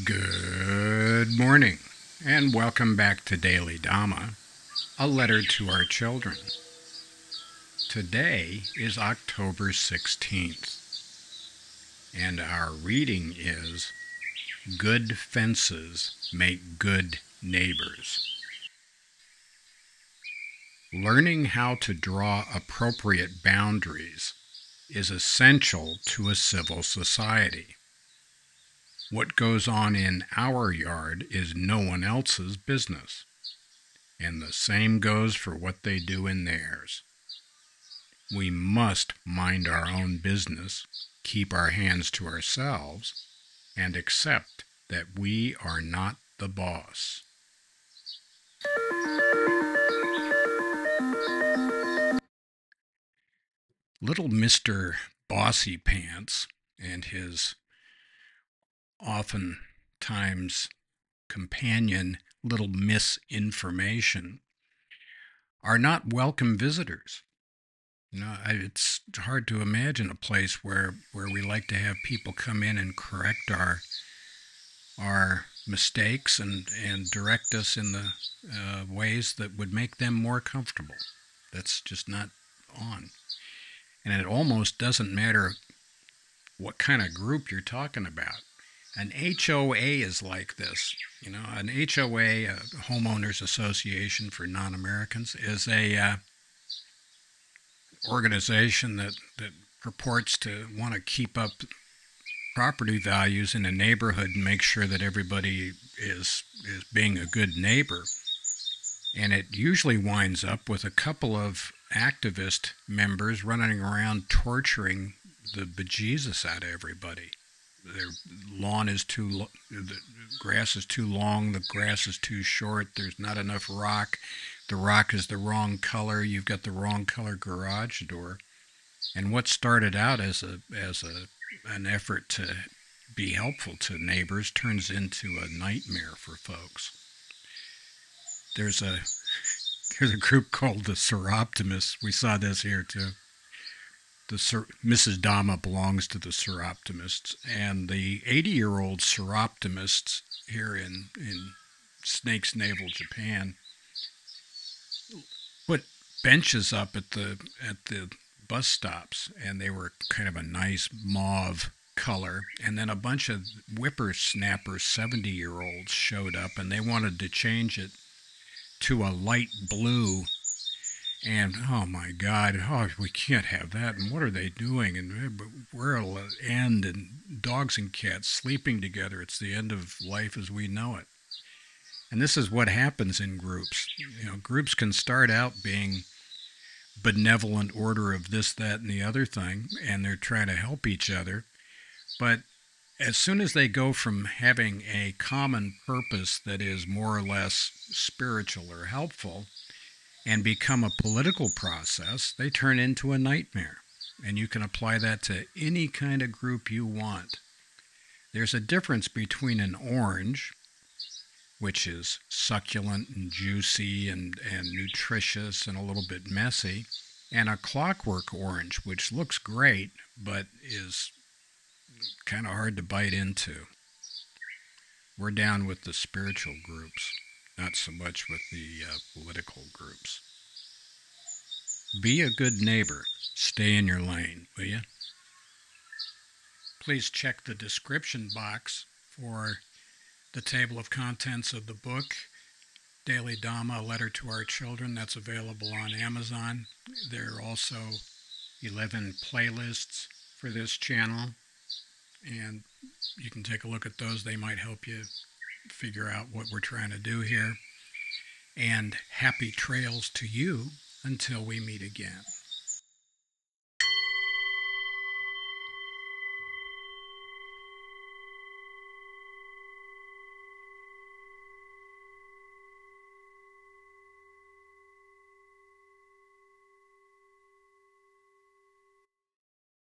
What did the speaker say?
Good morning, and welcome back to Daily Dhamma, a letter to our children. Today is October 16th, and our reading is Good Fences Make Good Neighbors. Learning how to draw appropriate boundaries is essential to a civil society. What goes on in our yard is no one else's business, and the same goes for what they do in theirs. We must mind our own business, keep our hands to ourselves, and accept that we are not the boss. Little Mr. Bossy Pants and his oftentimes companion Little Miss Information are not welcome visitors. It's hard to imagine a place where we like to have people come in and correct our mistakes and direct us in the ways that would make them more comfortable. That's just not on. And it almost doesn't matter what kind of group you're talking about. An HOA is like this. An HOA, a Homeowners Association for Non-Americans, is a organization that purports to want to keep up property values in a neighborhood and make sure that everybody is being a good neighbor. And it usually winds up with a couple of activist members running around torturing the bejesus out of everybody. Their lawn is the grass is too long, the grass is too short, there's not enough rock, the rock is the wrong color, you've got the wrong color garage door. And what started out as an effort to be helpful to neighbors turns into a nightmare for folks. There's a group called the Seroptimists. We saw this here too. Mrs. Dhamma belongs to the Seroptimists, and the 80-year-old Seroptimists here in Snake's Navel, Japan, put benches up at the bus stops, and they were kind of a nice mauve color. And then a bunch of whippersnapper 70-year-olds showed up, and they wanted to change it to a light blue. And oh my God, we can't have that. And what are they doing? And where will it end? And dogs and cats sleeping together. It's the end of life as we know it. And this is what happens in groups. Groups can start out being benevolent order of this, that, and the other thing, and they're trying to help each other. But as soon as they go from having a common purpose that is more or less spiritual or helpful and become a political process, they turn into a nightmare. And you can apply that to any kind of group you want. There's a difference between an orange, which is succulent and juicy and nutritious and a little bit messy, and a clockwork orange, which looks great but is kind of hard to bite into. We're down with the spiritual groups, not so much with the political groups. Be a good neighbor. Stay in your lane, will you? Please check the description box for the table of contents of the book, Daily Dhamma, A Letter to Our Children. That's available on Amazon. There are also 11 playlists for this channel, and you can take a look at those. They might help you figure out what we're trying to do here. And happy trails to you until we meet again.